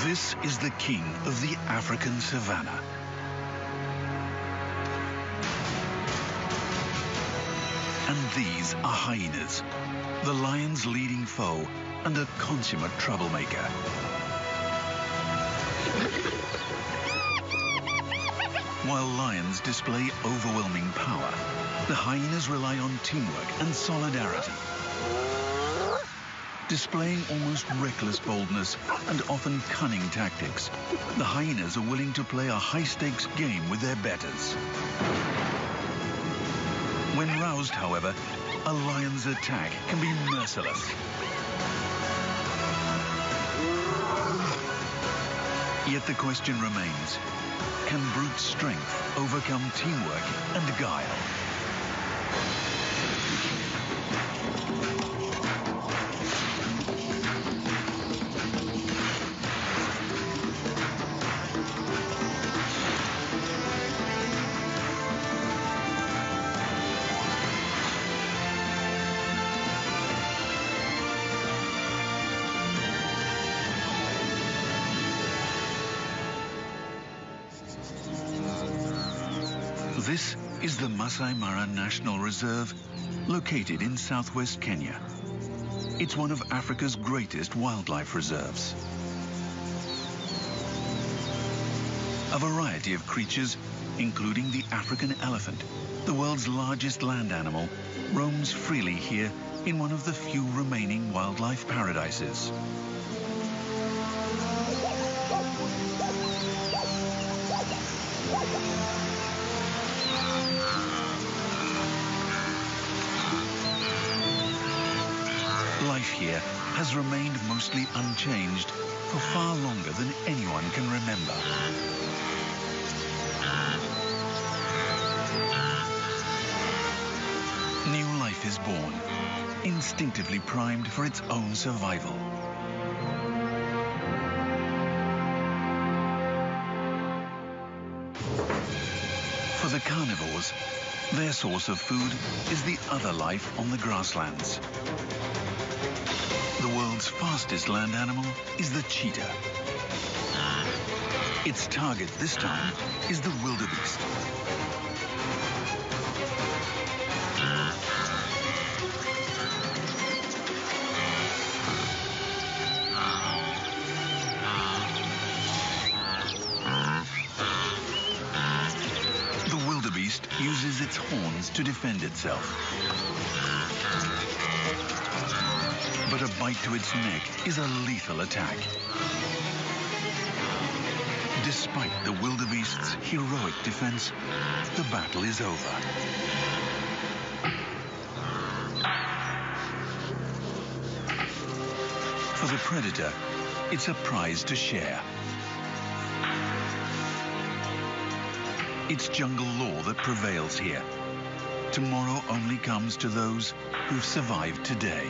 This is the king of the African savanna. And these are hyenas, the lion's leading foe and a consummate troublemaker. While lions display overwhelming power, the hyenas rely on teamwork and solidarity. Displaying almost reckless boldness and often cunning tactics, the hyenas are willing to play a high-stakes game with their betters. When roused, however, a lion's attack can be merciless. Yet the question remains, can brute strength overcome teamwork and guile? This is the Masai Mara National Reserve, located in southwest Kenya. It's one of Africa's greatest wildlife reserves. A variety of creatures, including the African elephant, the world's largest land animal, roams freely here in one of the few remaining wildlife paradises. Life here has remained mostly unchanged for far longer than anyone can remember. New life is born, instinctively primed for its own survival. For the carnivores, their source of food is the other life on the grasslands. The world's fastest land animal is the cheetah. Its target this time is the wildebeest. The wildebeest uses its horns to defend itself. But a bite to its neck is a lethal attack. Despite the wildebeest's heroic defense, the battle is over. For the predator, it's a prize to share. It's jungle law that prevails here. Tomorrow only comes to those who've survived today.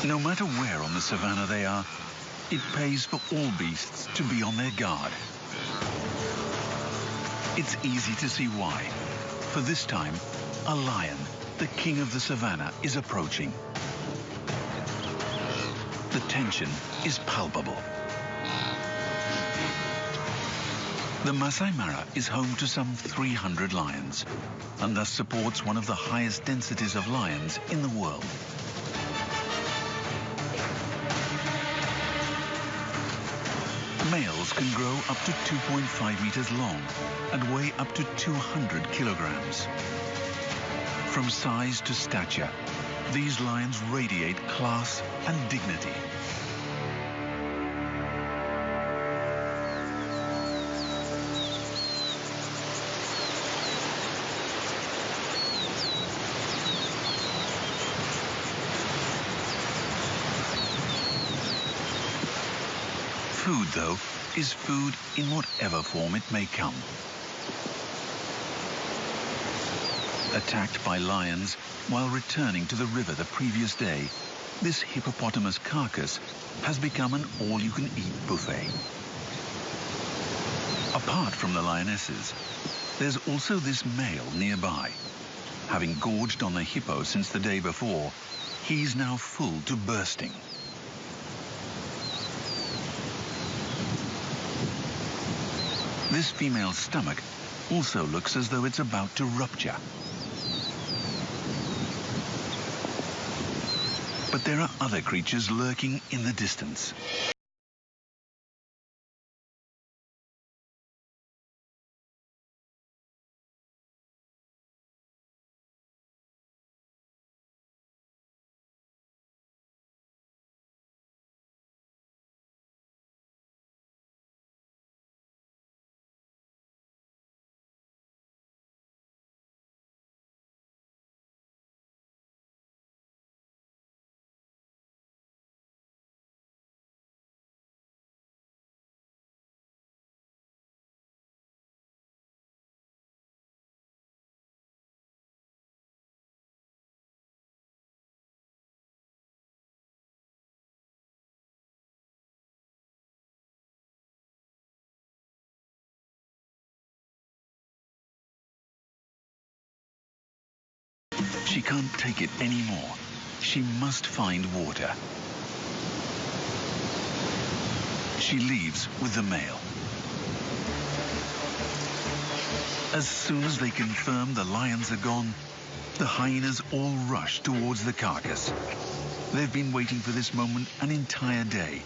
No matter where on the savannah they are, it pays for all beasts to be on their guard. It's easy to see why. For this time, a lion, the king of the savannah, is approaching. The tension is palpable. The Masai Mara is home to some 300 lions, and thus supports one of the highest densities of lions in the world. Males can grow up to 2.5 meters long and weigh up to 200 kilograms. From size to stature, these lions radiate class and dignity. Food, though, is food in whatever form it may come. Attacked by lions while returning to the river the previous day, this hippopotamus carcass has become an all-you-can-eat buffet. Apart from the lionesses, there's also this male nearby. Having gorged on the hippo since the day before, He's now full to bursting. This female's stomach also looks as though it's about to rupture. But there are other creatures lurking in the distance. She can't take it anymore. She must find water. She leaves with the male. As soon as they confirm the lions are gone, the hyenas all rush towards the carcass. They've been waiting for this moment an entire day,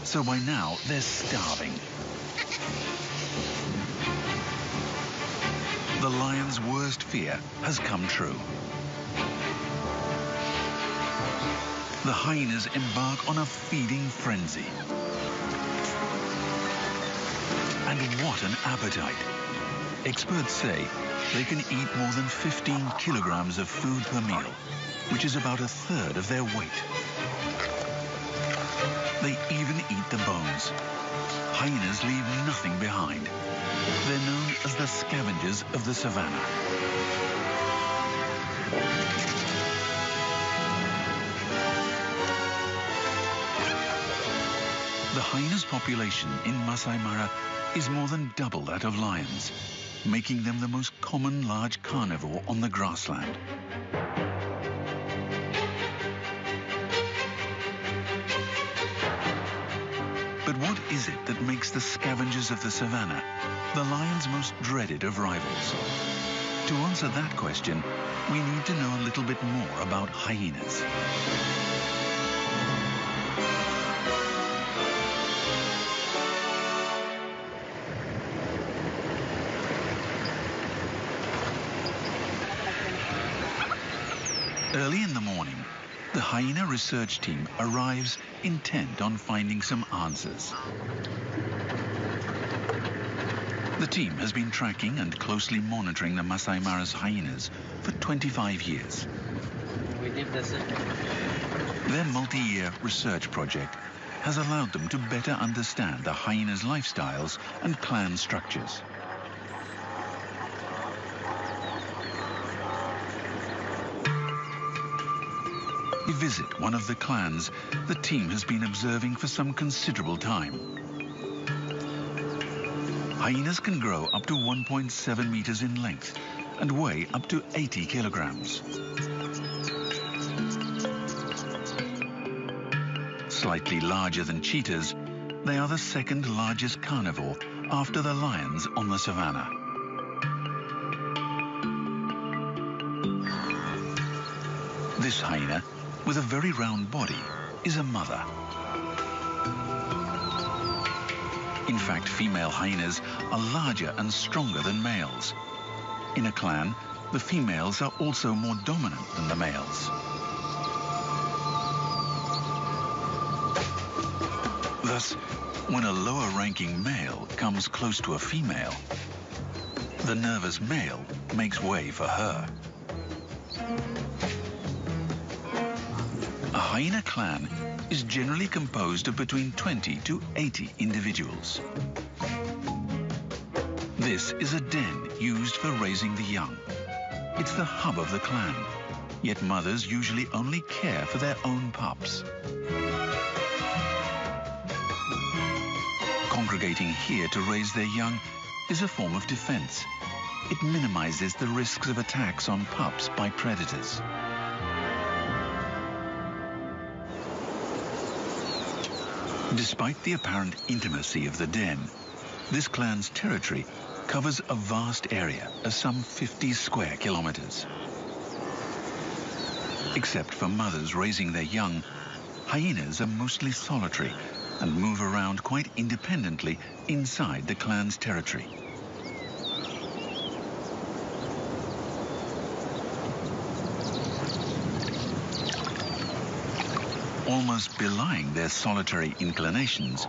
so by now they're starving. The lion's worst fear has come true. The hyenas embark on a feeding frenzy. And what an appetite! Experts say they can eat more than 15 kilograms of food per meal, which is about a third of their weight. They even eat the bones. Hyenas leave nothing behind. They're known as the scavengers of the savannah. The hyena's population in Masai Mara is more than double that of lions, making them the most common large carnivore on the grassland. But what is it that makes the scavengers of the savannah the lion's most dreaded of rivals? To answer that question, we need to know a little bit more about hyenas. Early in the morning, the hyena research team arrives intent on finding some answers. The team has been tracking and closely monitoring the Masai Mara's hyenas for 25 years. Their multi-year research project has allowed them to better understand the hyenas' lifestyles and clan structures. We visit one of the clans the team has been observing for some considerable time. Hyenas can grow up to 1.7 meters in length and weigh up to 80 kilograms. Slightly larger than cheetahs, they are the second largest carnivore after the lions on the savannah. This hyena, with a very round body, is a mother. In fact, female hyenas are larger and stronger than males. In a clan, the females are also more dominant than the males. Thus, when a lower-ranking male comes close to a female, the nervous male makes way for her. A hyena clan is generally composed of between 20 to 80 individuals. This is a den used for raising the young. It's the hub of the clan, yet mothers usually only care for their own pups. Congregating here to raise their young is a form of defense. It minimizes the risks of attacks on pups by predators. Despite the apparent intimacy of the den, this clan's territory covers a vast area of some 50 square kilometers. Except for mothers raising their young, hyenas are mostly solitary and move around quite independently inside the clan's territory. Almost belying their solitary inclinations,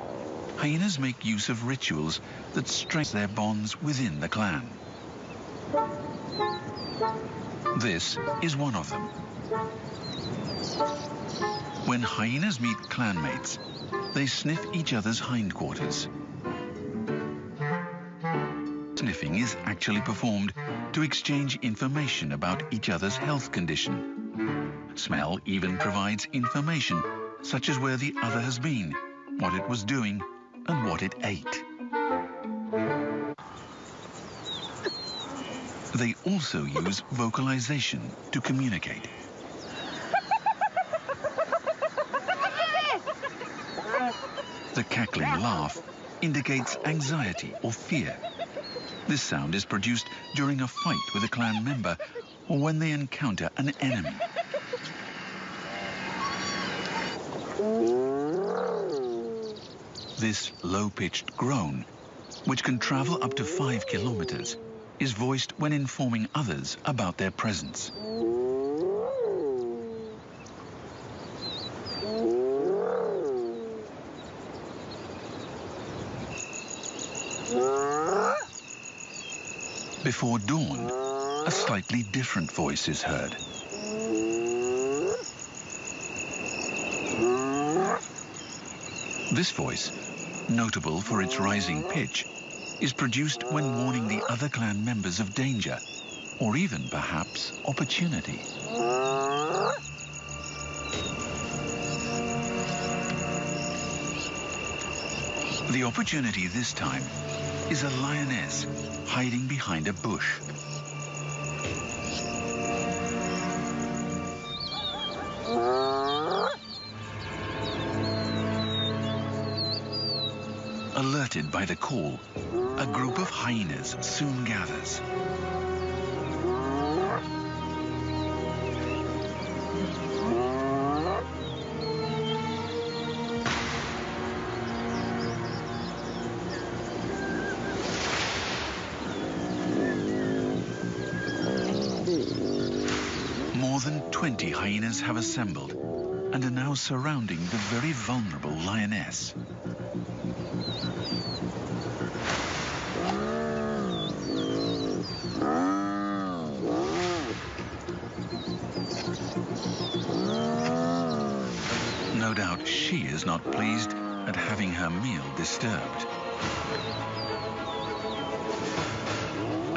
hyenas make use of rituals that strengthen their bonds within the clan. This is one of them. When hyenas meet clanmates, they sniff each other's hindquarters. Sniffing is actually performed to exchange information about each other's health condition. Smell even provides information, such as where the other has been, what it was doing, and what it ate. They also use vocalization to communicate. The cackling laugh indicates anxiety or fear. This sound is produced during a fight with a clan member or when they encounter an enemy. This low-pitched groan, which can travel up to 5 kilometers, is voiced when informing others about their presence. Before dawn, a slightly different voice is heard. This voice, notable for its rising pitch, is produced when warning the other clan members of danger, or even, perhaps, opportunity. The opportunity this time is a lioness hiding behind a bush. Alerted by the call, a group of hyenas soon gathers. More than 20 hyenas have assembled and are now surrounding the very vulnerable lioness. No doubt she is not pleased at having her meal disturbed.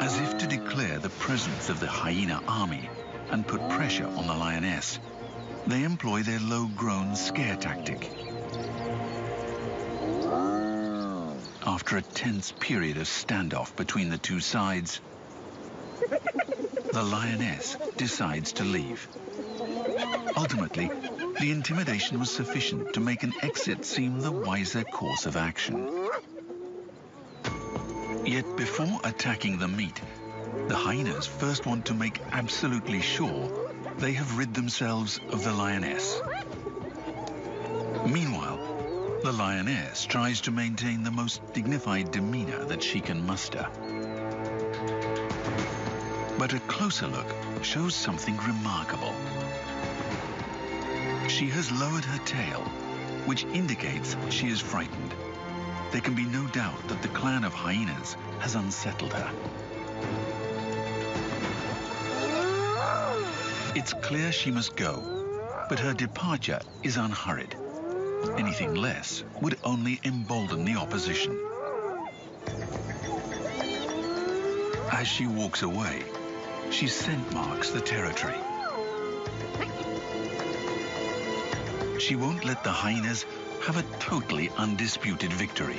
As if to declare the presence of the hyena army and put pressure on the lioness, they employ their low-grown scare tactic. After a tense period of standoff between the two sides, the lioness decides to leave. Ultimately, the intimidation was sufficient to make an exit seem the wiser course of action. Yet before attacking the meat, the hyenas first want to make absolutely sure they have rid themselves of the lioness. Meanwhile, the lioness tries to maintain the most dignified demeanor that she can muster. But a closer look shows something remarkable. She has lowered her tail, which indicates she is frightened. There can be no doubt that the clan of hyenas has unsettled her. It's clear she must go, but her departure is unhurried. Anything less would only embolden the opposition. As she walks away, she scent marks the territory. She won't let the hyenas have a totally undisputed victory.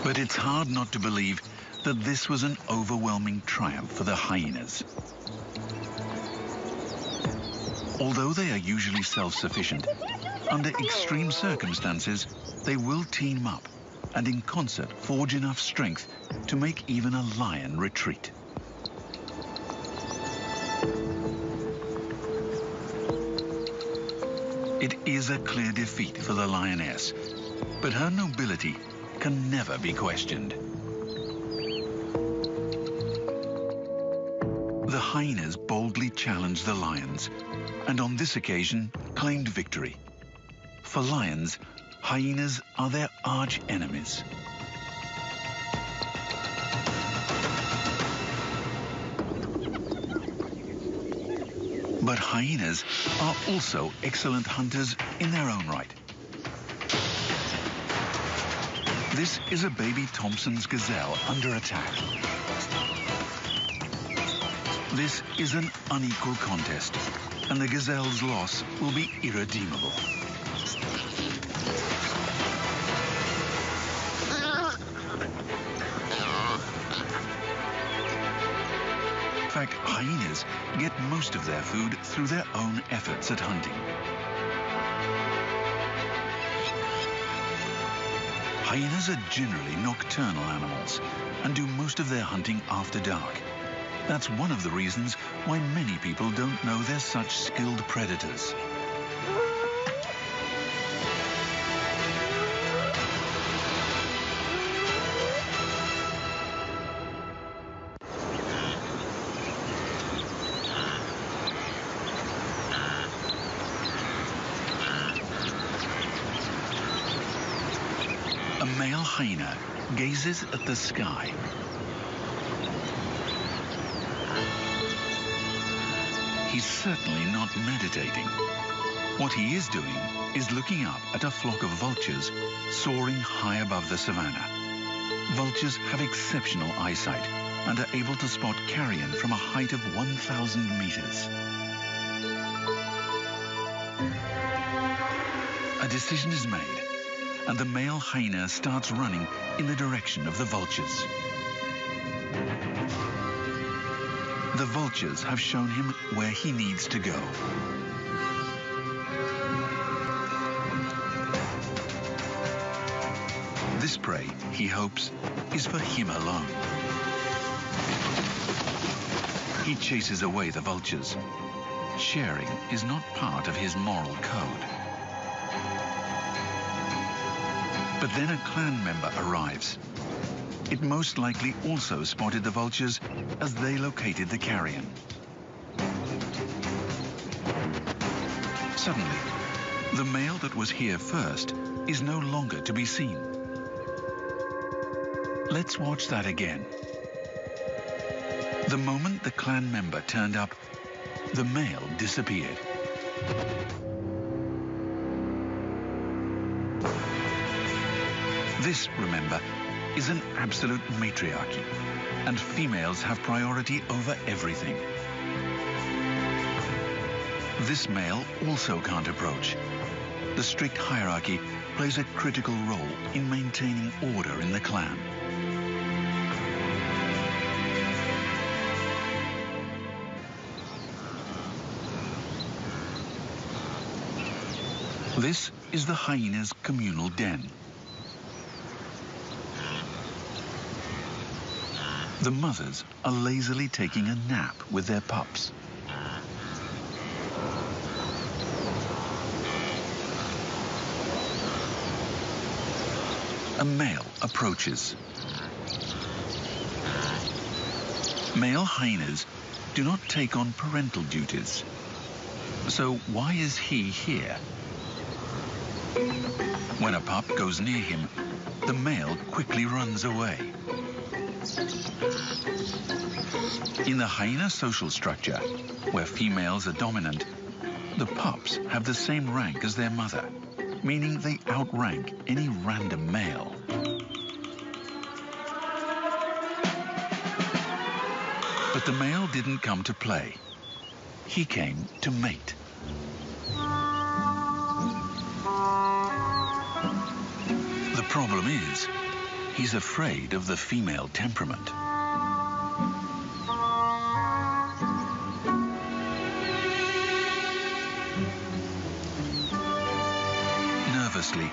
But it's hard not to believe that this was an overwhelming triumph for the hyenas. Although they are usually self-sufficient, under extreme circumstances, they will team up and in concert forge enough strength to make even a lion retreat. It is a clear defeat for the lioness, but her nobility can never be questioned. The hyenas boldly challenged the lions, and on this occasion claimed victory. For lions, hyenas are their arch enemies. But hyenas are also excellent hunters in their own right. This is a baby Thompson's gazelle under attack. This is an unequal contest, and the gazelle's loss will be irredeemable. In fact, hyenas get most of their food through their own efforts at hunting. Hyenas are generally nocturnal animals and do most of their hunting after dark. That's one of the reasons why many people don't know they're such skilled predators. A male hyena gazes at the sky. He's certainly not meditating. What he is doing is looking up at a flock of vultures soaring high above the savannah. Vultures have exceptional eyesight and are able to spot carrion from a height of 1,000 meters. A decision is made, and the male hyena starts running in the direction of the vultures. The vultures have shown him where he needs to go. This prey, he hopes, is for him alone. He chases away the vultures. Sharing is not part of his moral code. But then a clan member arrives. It most likely also spotted the vultures as they located the carrion. Suddenly, the male that was here first is no longer to be seen. Let's watch that again. The moment the clan member turned up, the male disappeared. This, remember, is an absolute matriarchy, and females have priority over everything. This male also can't approach. The strict hierarchy plays a critical role in maintaining order in the clan. This is the hyena's communal den. The mothers are lazily taking a nap with their pups. A male approaches. Male hyenas do not take on parental duties. So why is he here? When a pup goes near him, the male quickly runs away. In the hyena social structure, where females are dominant, the pups have the same rank as their mother, meaning they outrank any random male. But the male didn't come to play. He came to mate. The problem is, He's afraid of the female temperament. Nervously,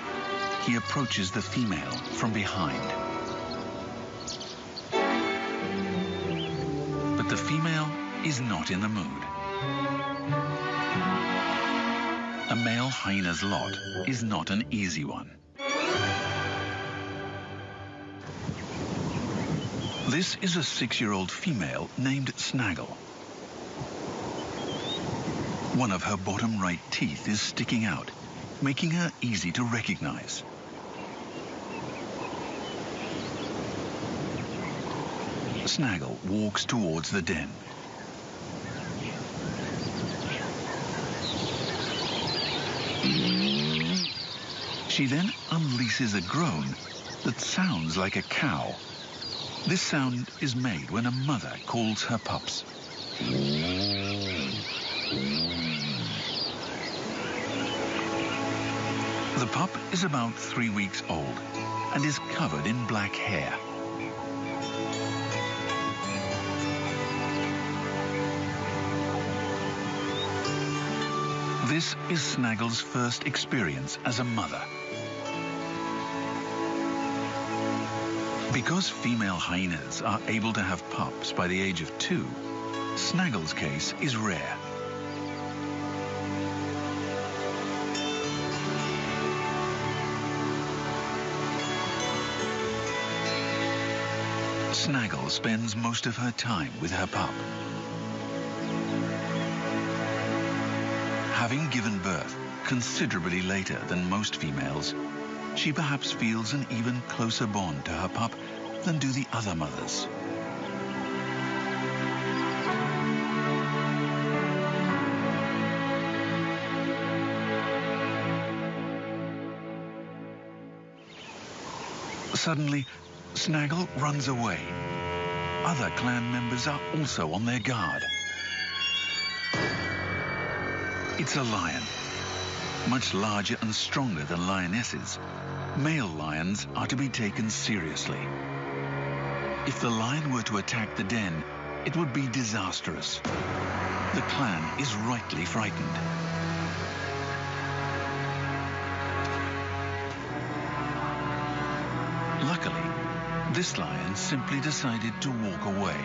he approaches the female from behind. But the female is not in the mood. A male hyena's lot is not an easy one. This is a 6-year-old female named Snaggle. One of her bottom right teeth is sticking out, making her easy to recognize. Snaggle walks towards the den. She then unleashes a groan that sounds like a cow. This sound is made when a mother calls her pups. The pup is about 3 weeks old and is covered in black hair. This is Snaggle's first experience as a mother. Because female hyenas are able to have pups by the age of 2, Snaggle's case is rare. Snaggle spends most of her time with her pup. Having given birth considerably later than most females, she perhaps feels an even closer bond to her pup than do the other mothers. Suddenly, Snaggle runs away. Other clan members are also on their guard. It's a lion. Much larger and stronger than lionesses, male lions are to be taken seriously. If the lion were to attack the den, it would be disastrous. The clan is rightly frightened. Luckily, this lion simply decided to walk away.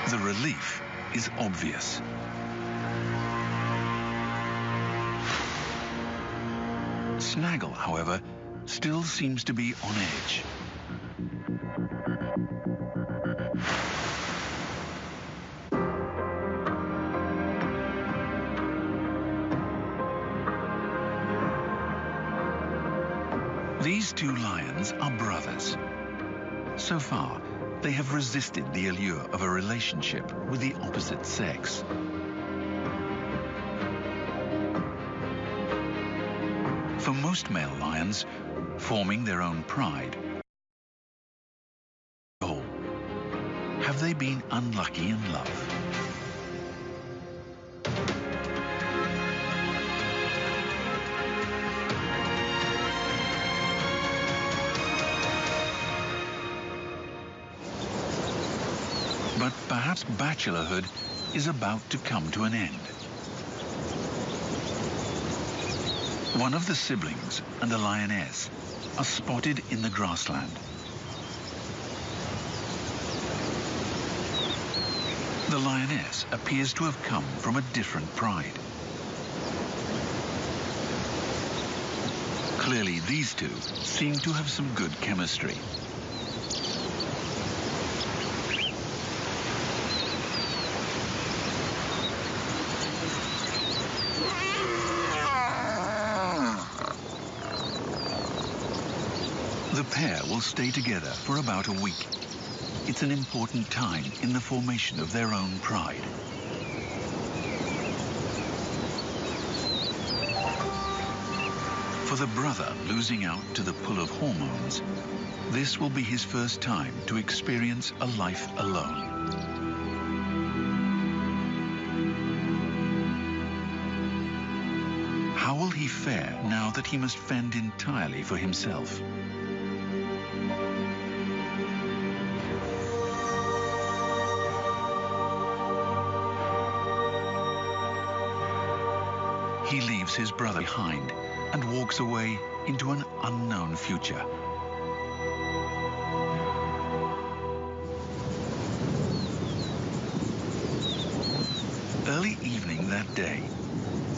The relief is obvious. Snaggle, however, still seems to be on edge. These two lions are brothers. So far, they have resisted the allure of a relationship with the opposite sex. For most male lions, forming their own pride, have they been unlucky in love? But perhaps bachelorhood is about to come to an end. One of the siblings and a lioness are spotted in the grassland. The lioness appears to have come from a different pride. Clearly, these two seem to have some good chemistry. The pair will stay together for about a week. It's an important time in the formation of their own pride. For the brother losing out to the pull of hormones, this will be his first time to experience a life alone. will he fare now that he must fend entirely for himself? He leaves his brother behind and walks away into an unknown future. Early evening that day,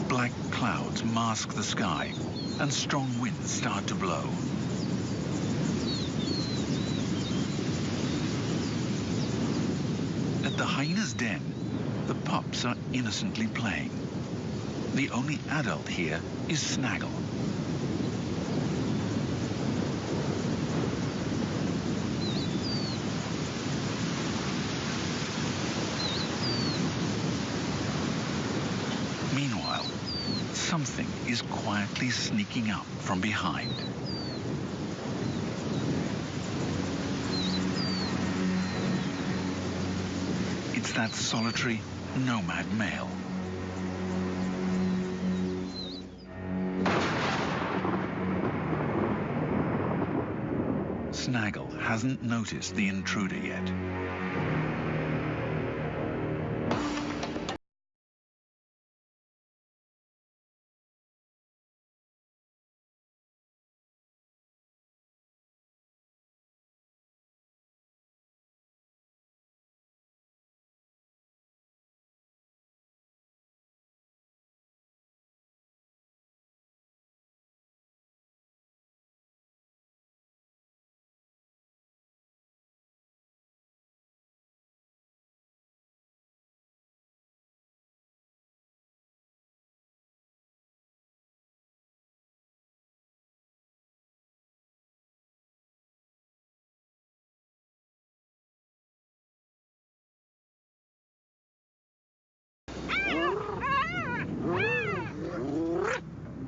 black clouds mask the sky and strong winds start to blow. At the hyena's den, the pups are innocently playing. The only adult here is Snaggle. Meanwhile, something is quietly sneaking up from behind. It's that solitary, nomad male. Snaggle hasn't noticed the intruder yet.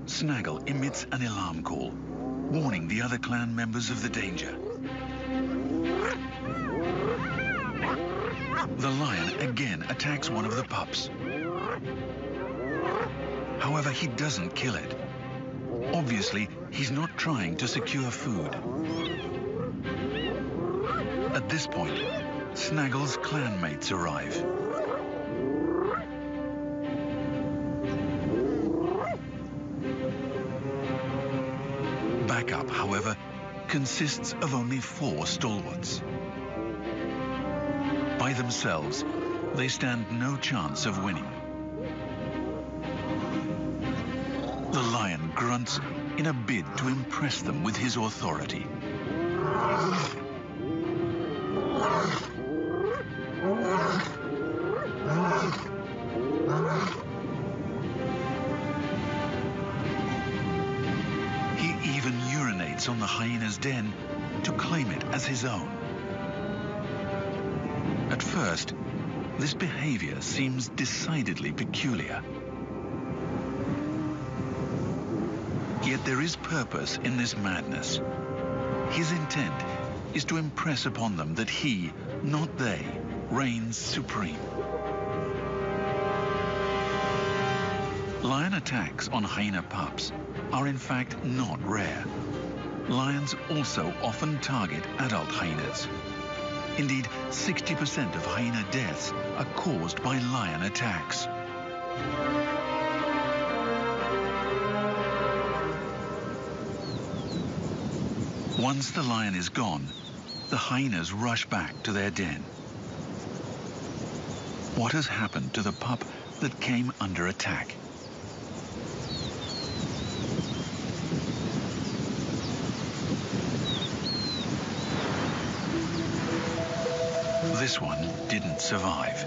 Snaggle emits an alarm call, warning the other clan members of the danger. The lion again attacks one of the pups. However, he doesn't kill it. Obviously, he's not trying to secure food. At this point, Snaggle's clanmates arrive. Backup, however, consists of only 4 stalwarts. By themselves, they stand no chance of winning. The lion grunts in a bid to impress them with his authority. He even urinates on the hyena's den to claim it as his own. At first, this behavior seems decidedly peculiar. Yet there is purpose in this madness. His intent is to impress upon them that he, not they, reigns supreme. Lion attacks on hyena pups are in fact not rare. Lions also often target adult hyenas. Indeed, 60% of hyena deaths are caused by lion attacks. Once the lion is gone, the hyenas rush back to their den. What has happened to the pup that came under attack? This one didn't survive.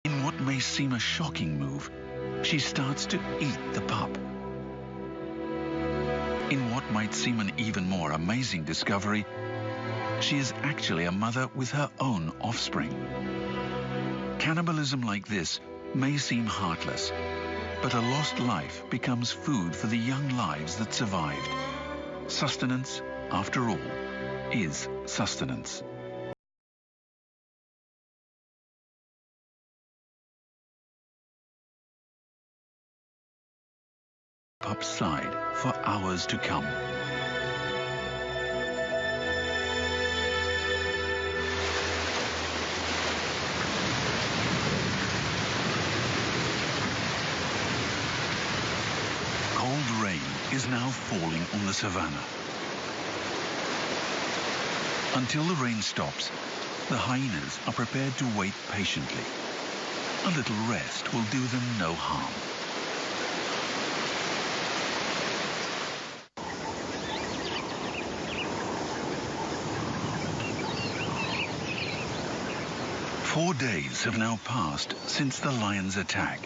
In what may seem a shocking move, she starts to eat the pup. In what might seem an even more amazing discovery, she is actually a mother with her own offspring. Cannibalism like this may seem heartless, but a lost life becomes food for the young lives that survived. Sustenance, after all, is sustenance. Pup's side for hours to come. Cold rain is now falling on the savannah. Until the rain stops, the hyenas are prepared to wait patiently. A little rest will do them no harm. Four days have now passed since the lion's attack.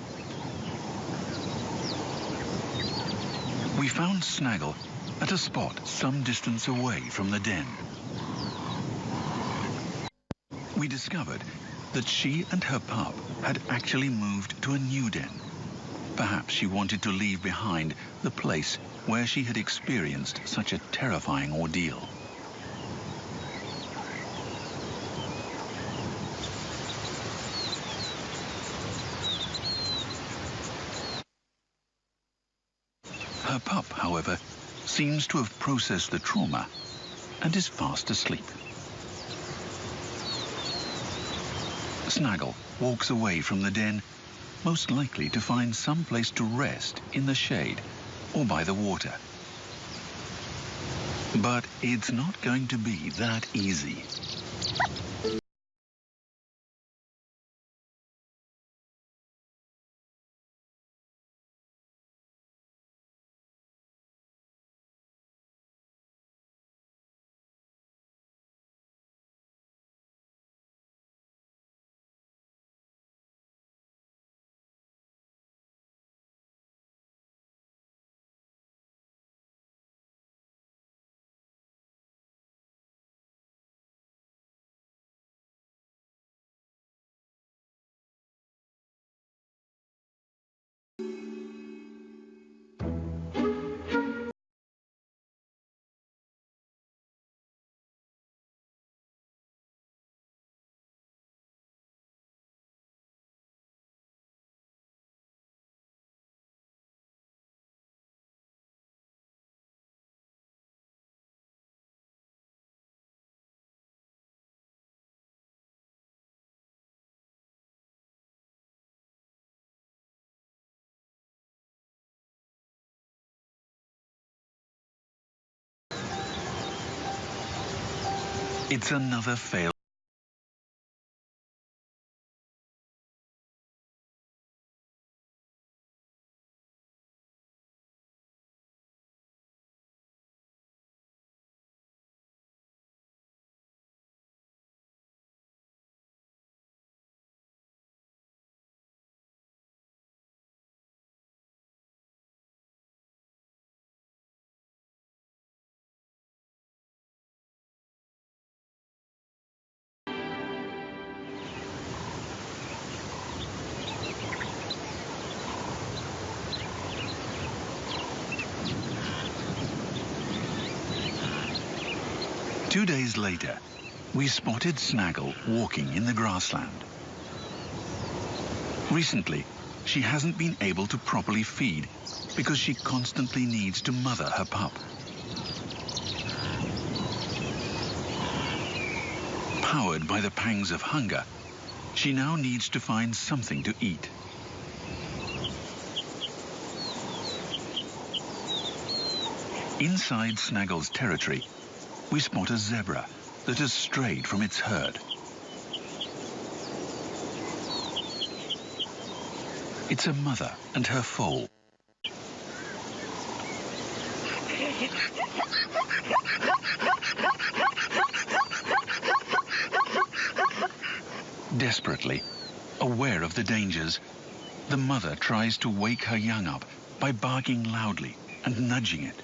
We found Snaggle at a spot some distance away from the den. We discovered that she and her pup had actually moved to a new den. Perhaps she wanted to leave behind the place where she had experienced such a terrifying ordeal. Her pup, however, seems to have processed the trauma and is fast asleep. Snaggle walks away from the den, most likely to find some place to rest in the shade or by the water. But it's not going to be that easy. It's another fail. Two days later, we spotted Snaggle walking in the grassland. Recently, she hasn't been able to properly feed because she constantly needs to mother her pup. Powered by the pangs of hunger, she now needs to find something to eat. Inside Snaggle's territory, we spot a zebra that has strayed from its herd. It's a mother and her foal. Desperately, Aware of the dangers, the mother tries to wake her young up by barking loudly and nudging it.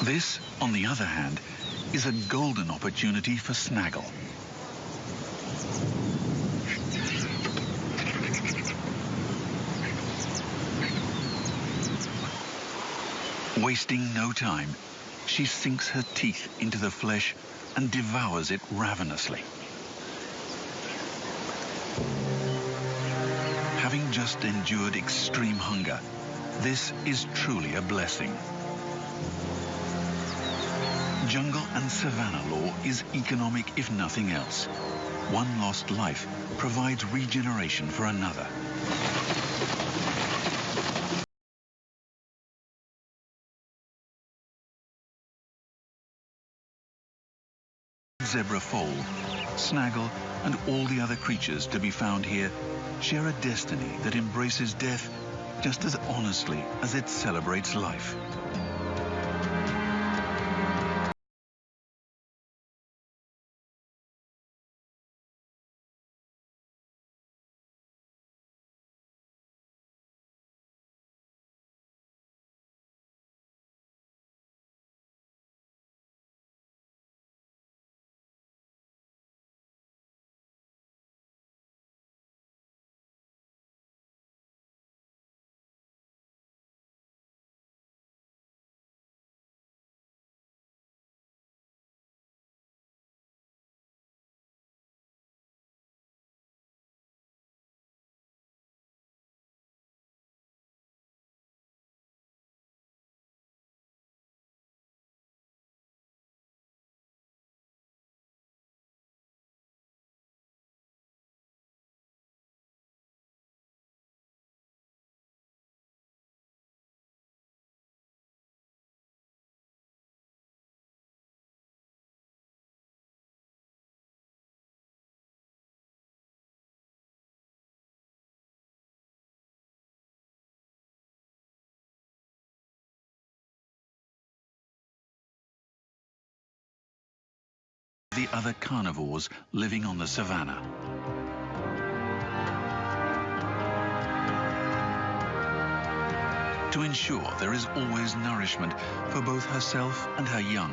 This, on the other hand, is a golden opportunity for Snaggle. Wasting no time, she sinks her teeth into the flesh and devours it ravenously. Having just endured extreme hunger, this is truly a blessing. Jungle and savanna law is economic if nothing else. One lost life provides regeneration for another. Zebra foal, Snaggle, and all the other creatures to be found here share a destiny that embraces death just as honestly as it celebrates life. The other carnivores living on the savanna. To ensure there is always nourishment for both herself and her young,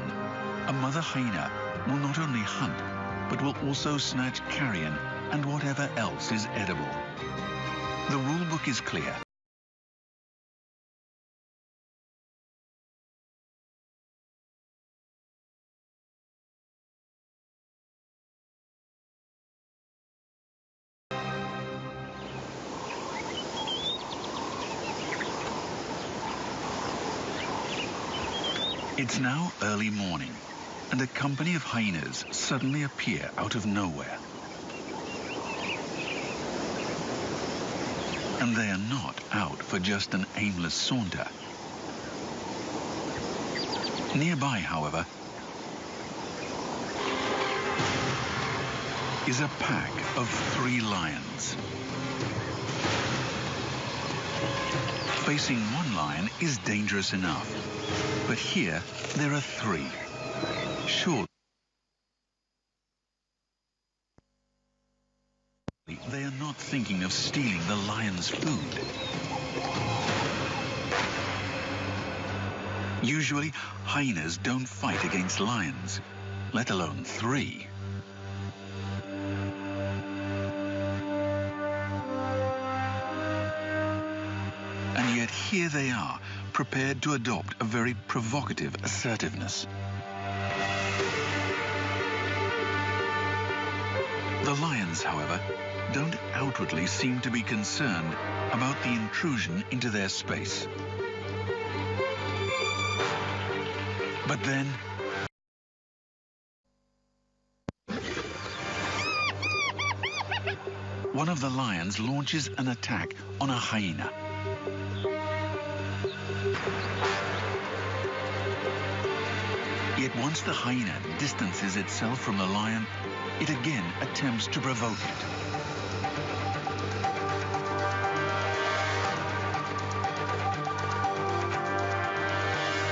a mother hyena will not only hunt, but will also snatch carrion and whatever else is edible. The rule book is clear. It's now early morning, and a company of hyenas suddenly appear out of nowhere. And they are not out for just an aimless saunter. Nearby, however, is a pack of 3 lions. Facing one lion is dangerous enough, but here there are 3. Surely they are not thinking of stealing the lion's food. Usually, hyenas don't fight against lions, let alone 3. And yet here they are, prepared to adopt a very provocative assertiveness. The lions, however, don't outwardly seem to be concerned about the intrusion into their space. But then, one of the lions launches an attack on a hyena. Yet once the hyena distances itself from the lion, it again attempts to provoke it.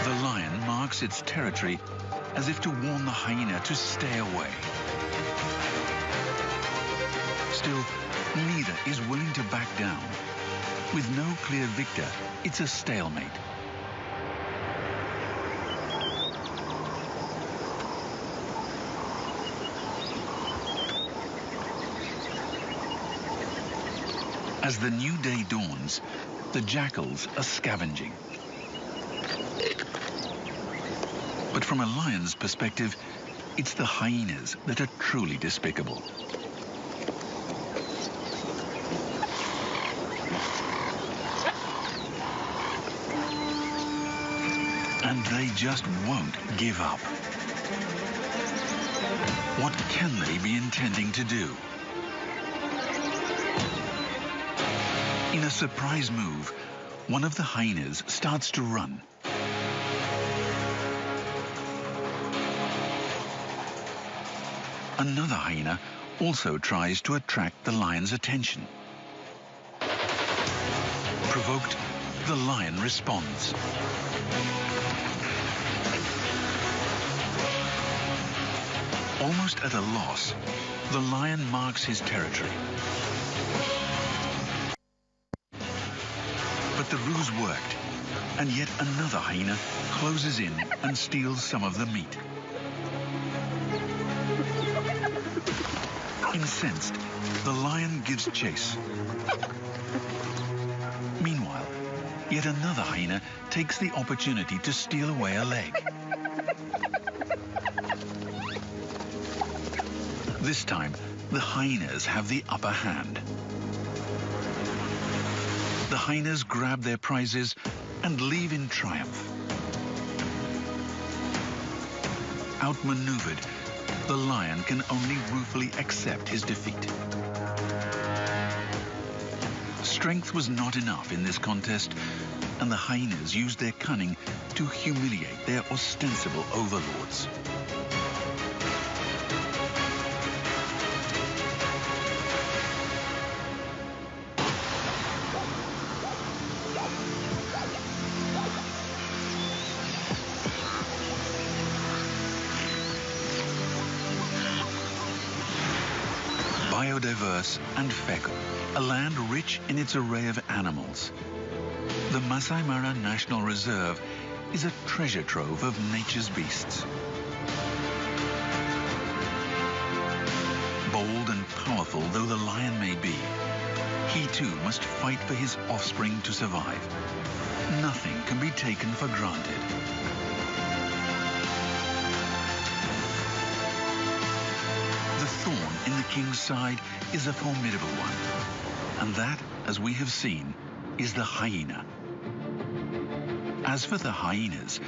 The lion marks its territory as if to warn the hyena to stay away. Still, neither is willing to back down. With no clear victor, it's a stalemate. As the new day dawns, the jackals are scavenging. But from a lion's perspective, it's the hyenas that are truly despicable. And they just won't give up. What can they be intending to do? In a surprise move, one of the hyenas starts to run. Another hyena also tries to attract the lion's attention. Provoked, the lion responds. Almost at a loss, the lion marks his territory. But the ruse worked, and yet another hyena closes in and steals some of the meat. Incensed, the lion gives chase. Meanwhile, yet another hyena takes the opportunity to steal away a leg. This time, the hyenas have the upper hand. The hyenas grab their prizes and leave in triumph. Outmaneuvered, the lion can only ruefully accept his defeat. Strength was not enough in this contest, and the hyenas used their cunning to humiliate their ostensible overlords. Biodiverse and fecal, a land rich in its array of animals. The Masai Mara National Reserve is a treasure trove of nature's beasts. Bold and powerful though the lion may be, he too must fight for his offspring to survive. Nothing can be taken for granted. The thorn in the king's side is a formidable one, and that, as we have seen, is the hyena. As for the hyenas,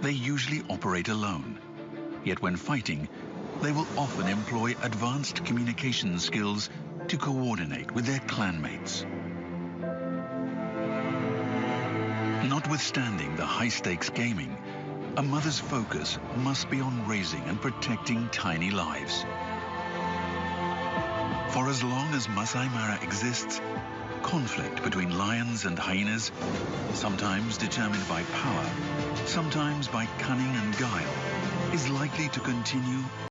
they usually operate alone, yet when fighting, they will often employ advanced communication skills to coordinate with their clanmates. Notwithstanding the high-stakes gaming, a mother's focus must be on raising and protecting tiny lives. For as long as Masai Mara exists, conflict between lions and hyenas, sometimes determined by power, sometimes by cunning and guile, is likely to continue